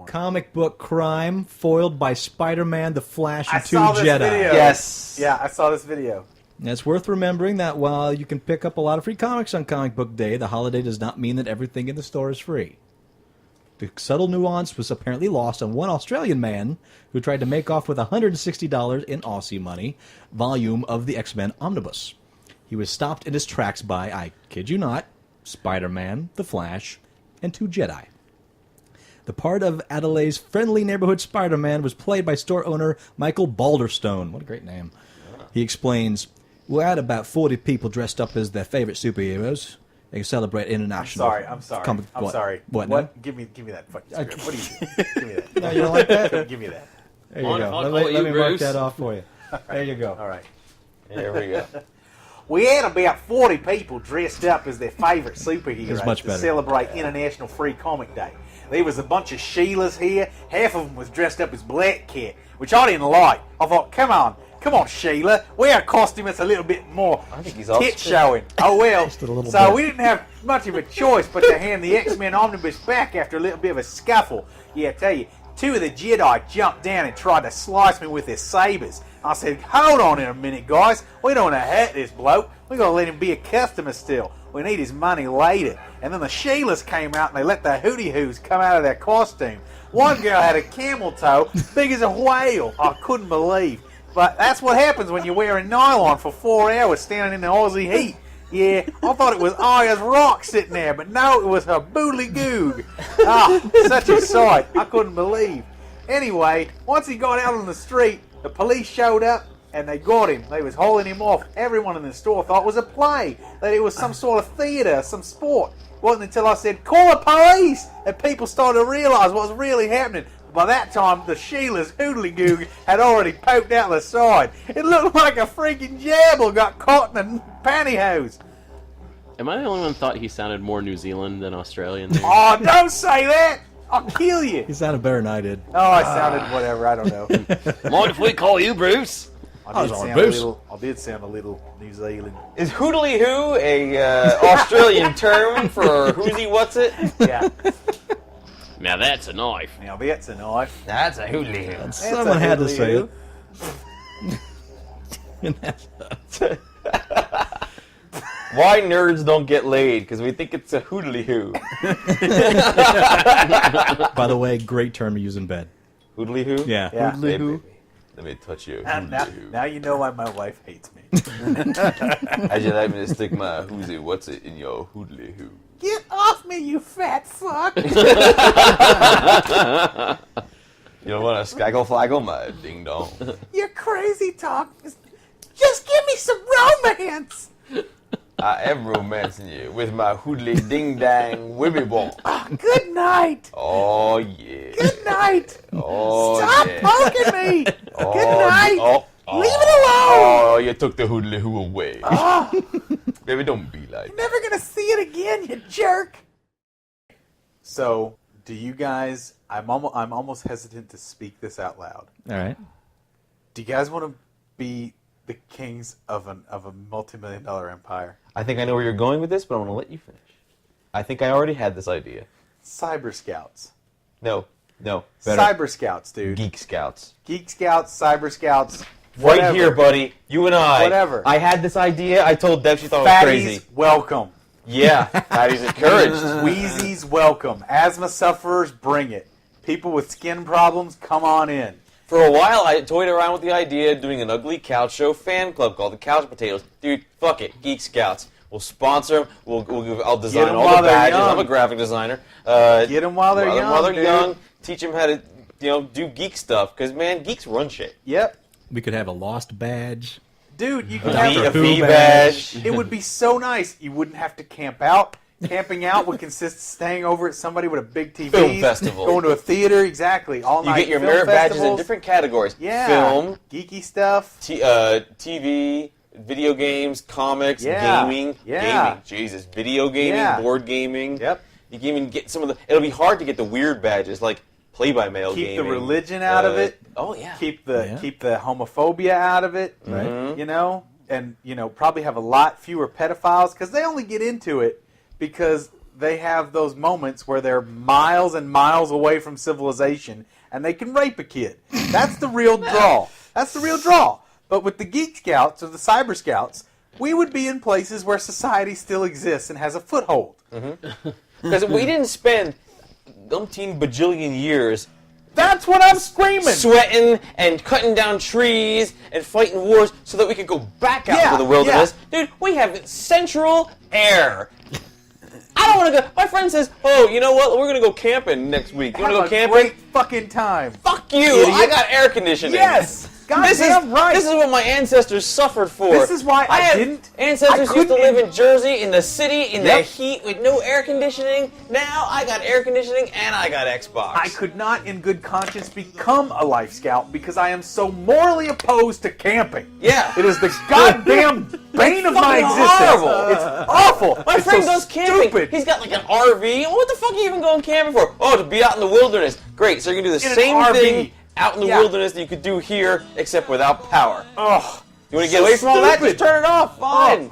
comic book crime foiled by Spider-Man, The Flash, and two saw this Jedi. video. Yes. Yeah, I saw this video. And it's worth remembering that while you can pick up a lot of free comics on Comic Book Day, the holiday does not mean that everything in the store is free. The subtle nuance was apparently lost on one Australian man who tried to make off with $160 in Aussie money volume of the X-Men Omnibus. He was stopped in his tracks by, I kid you not, Spider-Man, The Flash, and two Jedi. The part of Adelaide's friendly neighborhood Spider-Man was played by store owner Michael Balderstone. What a great name. He explains, "We had about 40 people dressed up as their favorite superheroes. They can celebrate international." I'm sorry. What? No? Give me that fucking script. What do you do? Give me that. No, you don't like that? Give me that. There you On, go. I'll Let call me you mark Bruce. that off for you. There you go. All right. Here we go. We had about 40 people dressed up as their favorite superheroes It's much to better. celebrate International Free Comic Day. There was a bunch of Sheilas here. Half of them was dressed up as Black Cat, which I didn't like. I thought, come on, Sheila. Wear a costume that's a little bit more I think he's tit off-screen. showing. Oh, well. Just a little So bit. we didn't have much of a choice but to hand the X-Men Omnibus back after a little bit of a scuffle. Yeah, I tell you, two of the Jedi jumped down and tried to slice me with their sabers. I said, hold on in a minute, guys. We don't want to hurt this bloke. We're going to let him be a customer still. We need his money later. And then the Sheilas came out and they let the hooty-hoos come out of their costume. One girl had a camel toe big as a whale. I couldn't believe. But that's what happens when you're wearing nylon for 4 hours standing in the Aussie heat. Yeah, I thought it was Arya's rock sitting there, but no, it was her boodly goog. Ah, such a sight. I couldn't believe. Anyway, once he got out on the street, the police showed up and they got him. They was hauling him off. Everyone in the store thought it was a play, that it was some sort of theatre, some sport. It wasn't until I said, call the police, that people started to realise what was really happening. By that time, the Sheila's hoodly-goog had already poked out the side. It looked like a freaking jabble got caught in the pantyhose. Am I the only one who thought he sounded more New Zealand than Australian there? Oh, don't say that! I'll kill you. He sounded better than I did. Oh, I sounded whatever. I don't know. Mind if we call you Bruce? I did sound a little New Zealand. Is hoodly hoo a Australian term for whoozy what's it? Yeah. Now that's a knife. Now that's a knife. That's a hoodly hoo. Someone had to say it. Why nerds don't get laid? Because we think it's a hoodly hoo. By the way, great term to use in bed. Hoodly hoo? Yeah. Yeah. Hey, baby, let me touch you. Now you know why my wife hates me. How'd you like me to stick my whoozy what's it in your hoodly hoo? Get off me, you fat fuck! You don't want to skaggle flaggle my ding dong. You're crazy talk. Just give me some romance. I am romancing you with my hoodly ding dang wibby ball. Good night. Oh yeah. Good night. Oh Stop yeah. poking me. Oh, Good night. Oh, Leave it alone. Oh, you took the hoodly hoo away. Oh, Baby, don't be like that. never gonna see it again, you jerk. So, do you guys? I'm almost hesitant to speak this out loud. All right. Do you guys want to be the kings of a multi-million-dollar empire? I think I know where you're going with this, but I'm going to let you finish. I think I already had this idea. Cyber Scouts. No. Better. Cyber Scouts, dude. Geek Scouts. Geek Scouts, Cyber Scouts. Right whatever. here, buddy. You and I. Whatever. I had this idea. I told Deb she thought it was Fatties, crazy. welcome. Yeah. Fatties encouraged. Wheezies, welcome. Asthma sufferers, bring it. People with skin problems, come on in. For a while, I toyed around with the idea of doing an ugly couch show fan club called the Couch Potatoes. Dude, fuck it. Geek Scouts. We'll sponsor them. I'll design all while the they're badges. young. I'm a graphic designer. Get them while they're young, While they're dude. young. Teach them how to, do geek stuff. Because, man, geeks run shit. Yep. We could have a lost badge. Dude, you could A have fee badge. It would be so nice. You wouldn't have to camp out. Camping out would consist of staying over at somebody with a big TV. Film festival. Going to a theater, exactly. All You night get your film merit badges in festivals. different categories. Yeah. Film, Geeky stuff. TV, video games, comics, Yeah. gaming. Yeah. Gaming. Jesus. Video gaming, Yeah. board gaming. Yep. You can even get some of the... It'll be hard to get the weird badges, like play-by-mail Keep gaming. the religion out of it. Oh, yeah. Keep the homophobia out of it. Right. You know? And, probably have a lot fewer pedophiles because they only get into it because they have those moments where they're miles and miles away from civilization and they can rape a kid. That's the real draw. That's the real draw. But with the Geek Scouts or the Cyber Scouts, we would be in places where society still exists and has a foothold. Because we didn't spend umpteen bajillion years That's what I'm screaming. sweating and cutting down trees and fighting wars so that we could go back out Yeah, to the wilderness. Dude, we have central air. I don't want to go. My friend says, "Oh, you know what? We're gonna go camping next week. You want to Have go a camping? great fucking time. Fuck you! Idiot. I got air conditioning." Yes. Goddamn right. This is what my ancestors suffered for. This is why I had didn't- Ancestors I used to couldn't- live in Jersey, in the city, in the Yep. heat, with no air conditioning. Now I got air conditioning and I got Xbox. I could not, in good conscience, become a Life Scout because I am so morally opposed to camping. Yeah. It is the goddamn bane of my fucking existence. horrible. It's awful. My It's friend so goes camping. stupid. He's got like an RV. What the fuck are you even going camping for? Oh, to be out in the wilderness. Great. So you're going to do the In an same RV. thing out in the Yeah. wilderness that you could do here, except without power. Ugh. You want to get So away from all that? stupid. Just turn it off. Fine.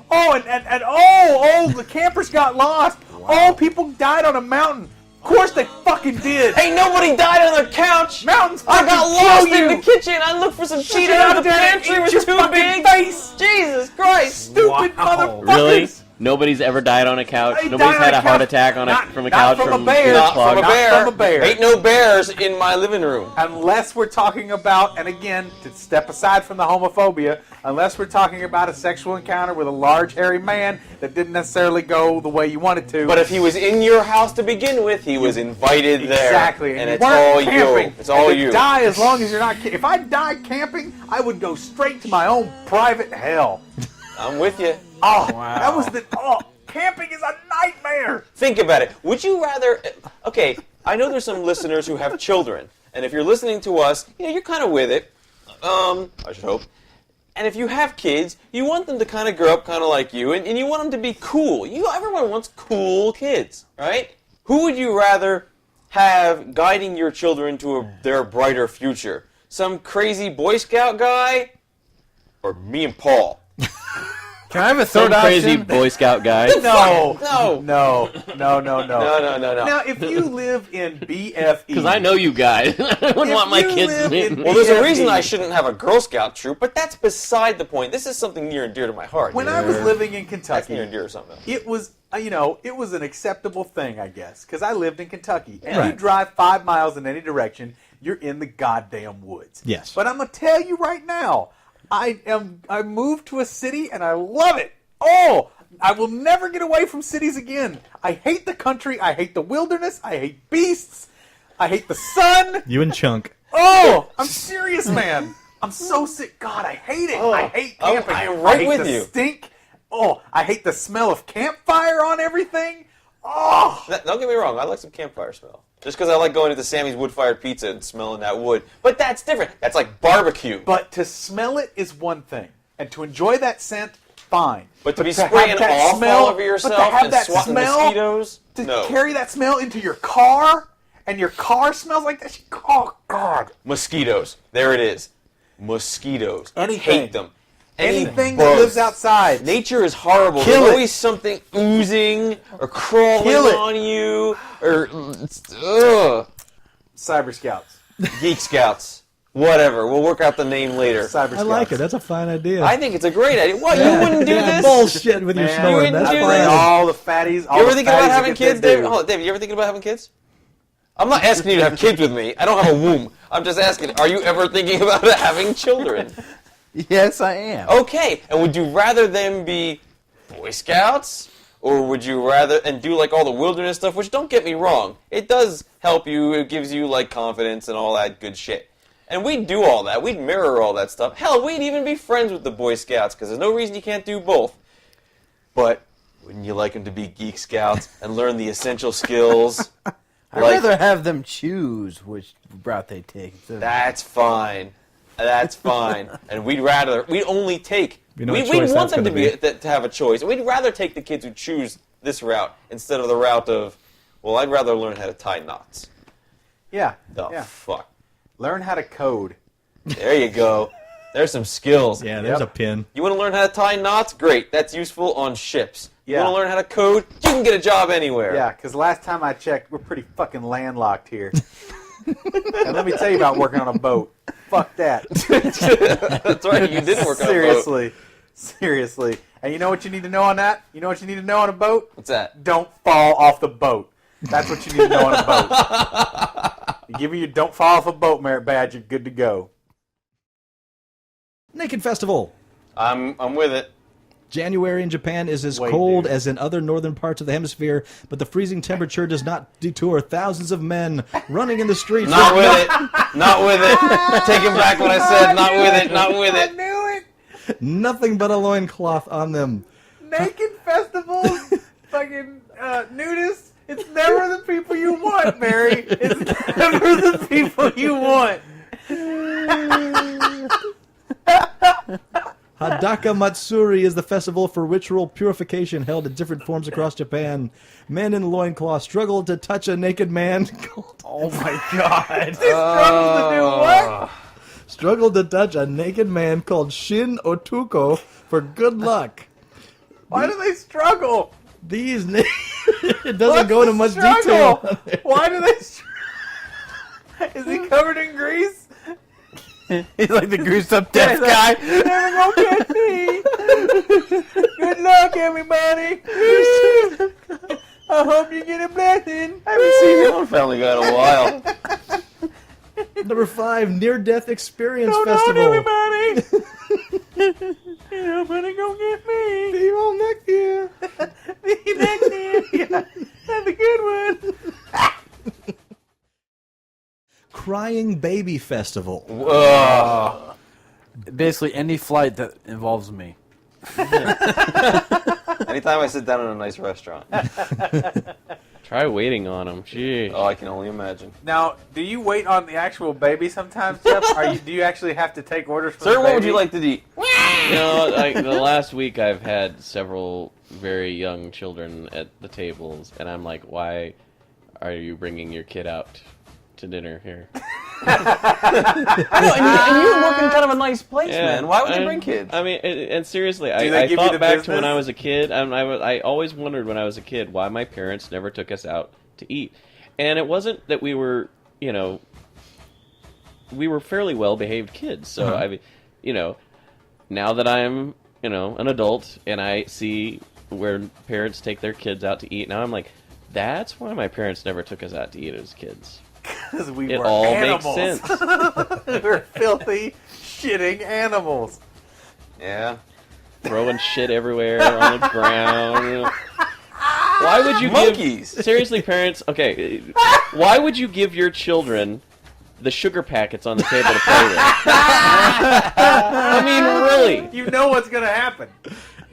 The campers got lost. Oh, people died on a mountain. Of course they fucking did. Ain't nobody died on their couch. Mountains I got fucking lost kill in the you. kitchen. I looked for some Shut Cheetos. it The up there and pantry eat was your too fucking big. face. Jesus Christ. Stupid Wow. motherfuckers. Really? Nobody's ever died on a couch? I Nobody's died on had a a heart couch. attack on Not a couch from a from bear. being Not clogged? from a Not bear. from a bear. Ain't no bears in my living room. Unless we're talking about, and again, to step aside from the homophobia, unless we're talking about a sexual encounter with a large, hairy man that didn't necessarily go the way you wanted to. But if he was in your house to begin with, he was invited there. Exactly, And you it's weren't all camping. you. It's all and to you. Die as long as you're not. If I died camping, I would go straight to my own private hell. I'm with you. Oh, that was the. Oh, camping is a nightmare. Think about it. Would you rather... Okay, I know there's some listeners who have children. And if you're listening to us, you're kind of with it. I should hope. And if you have kids, you want them to kind of grow up kind of like you, and you want them to be cool. Everyone wants cool kids, right? Who would you rather have guiding your children to their brighter future? Some crazy Boy Scout guy? Or me and Paul? Can I have a Some third crazy option? Boy Scout guy. No. No. No. No. Now, if you live in BFE. Because I know you guys. I wouldn't If want my you kids live to in- be... Well, there's a BFE. reason I shouldn't have a Girl Scout troop, but that's beside the point. This is something near and dear to my heart. When I was living in That's Kentucky, near and dear or something. it was it was an acceptable thing, I guess, because I lived in Kentucky, and you Right. drive 5 miles in any direction, you're in the goddamn woods. Yes. But I'm gonna tell you right now, I moved to a city and I love it. Oh, I will never get away from cities again. I hate the country. I hate the wilderness. I hate beasts. I hate the sun. You and Chunk. Oh, I'm serious, man. I'm so sick. God, I hate it. I hate camping. I am right hate with the you. stink. Oh, I hate the smell of campfire on everything. Oh, Don't get me wrong, I like some campfire smell. Just because I like going to Sammy's wood-fired pizza and smelling that wood. But that's different. That's like barbecue. but to smell it is one thing, and to enjoy that scent, fine. But to be have spraying that off smell- all over yourself but to have and that swatting smell, mosquitoes? to No. carry that smell into your car, and your car smells like that. Oh God! Mosquitoes. There it is. Mosquitoes. Anything. Hate them. Anything bugs. that lives outside. Nature is horrible. Kill There's it. always something oozing or crawling Kill it. on you. Or, ugh. Cyber Scouts. Geek Scouts. Whatever. We'll work out the name later. Cyber Scouts. I like it. That's a fine idea. I think it's a great idea. What, you wouldn't do Yeah, this? Bullshit with your Man, snoring. you That's wouldn't do fine. this. All the fatties. All You ever the thinking fatties about that having get kids, that David? do. Hold on, David, you ever thinking about having kids? I'm not asking you to have kids with me. I don't have a womb. I'm just asking, are you ever thinking about having children? Yes, I am. Okay, and would you rather them be Boy Scouts? Or would you rather, and do like all the wilderness stuff, which don't get me wrong, it does help you, it gives you like confidence and all that good shit. And we'd do all that, we'd mirror all that stuff. Hell, we'd even be friends with the Boy Scouts, because there's no reason you can't do both. But wouldn't you like them to be Geek Scouts and learn the essential skills? I'd rather have them choose which route they take. That's fine. That's fine. And we'd only take. You know what We'd choice want that's them to gonna be. to have a choice. We'd rather take the kids who choose this route instead of the route of, well, I'd rather learn how to tie knots. Yeah. The yeah. fuck. Learn how to code. There you go. There's some skills. Yeah, there's Yep. a pin. You want to learn how to tie knots? Great. That's useful on ships. You want to learn how to code? You can get a job anywhere. Yeah, because last time I checked, we're pretty fucking landlocked here. And let me tell you about working on a boat. Fuck that. That's right. You did work on a boat. Seriously. And you know what you need to know on that? You know what you need to know on a boat? What's that? Don't fall off the boat. That's what you need to know on a boat. You give me your don't fall off a boat merit badge, you're good to go. Naked Festival. I'm with it. January in Japan is as Wait, cold dude. as in other northern parts of the hemisphere, but the freezing temperature does not detour thousands of men running in the streets. Not with it. Not with it. Taking back what I said. Not with it. Not with I it. knew it! Nothing but a loincloth on them. Naked festivals, fucking nudists, it's never the people you want, Barry. It's never the people you want. Hadaka Matsuri is the festival for ritual purification held in different forms across Japan. Men in loincloth struggle to touch a naked man. Oh my god. They struggle to do what? Struggle to touch a naked man called Shin Otuko for good luck. Why do they struggle? These it doesn't What's go into the much struggle? detail. Why do they Is he covered in grease? He's like the greased up deaf guy. Never gonna get me. Good luck, everybody. I hope you get a blessing. I haven't seen him on Family Guy in a while. Number 5, Near Death Experience Hold on, Festival. everybody. Nobody gonna get me. See you all next year. See you next year. Yeah, have a good one. Crying Baby Festival. Whoa. Basically, any flight that involves me. Anytime I sit down in a nice restaurant. Try waiting on them. Gee. Oh, I can only imagine. Now, do you wait on the actual baby sometimes, Jeff? Do you actually have to take orders from the Sir, baby? what would you like to eat? You know, like the last week I've had several very young children at the tables, and I'm like, why are you bringing your kid out to dinner here? and you work in kind of a nice place, man. Why would they bring kids? I mean, and seriously, they I give you thought the back to business? when I was a kid. I always wondered when I was a kid why my parents never took us out to eat. And it wasn't that we were, we were fairly well-behaved kids. So, now that I'm, an adult and I see where parents take their kids out to eat, now I'm like, that's why my parents never took us out to eat as kids. Because we It were all animals. makes sense. We're filthy, shitting animals. Yeah. Throwing shit everywhere on the ground. Why would you Monkeys. Seriously, parents, okay, why would you give your children the sugar packets on the table to play with? I mean, really. You know what's going to happen.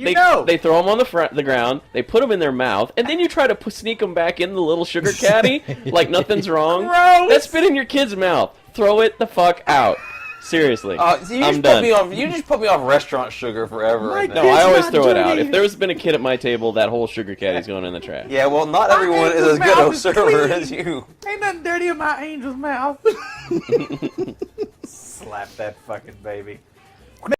They throw them on the ground, they put them in their mouth, and then you try to sneak them back in the little sugar caddy like nothing's wrong. Gross. That's been in your kid's mouth. Throw it the fuck out. Seriously. I'm done. You just put me off restaurant sugar forever. My right now. No, I always not throw it out. dirty. If there's been a kid at my table, that whole sugar caddy's going in the trash. Yeah, well, not everyone is as good mouth a is server clean. as you. Ain't nothing dirty in my angel's mouth. Slap that fucking baby.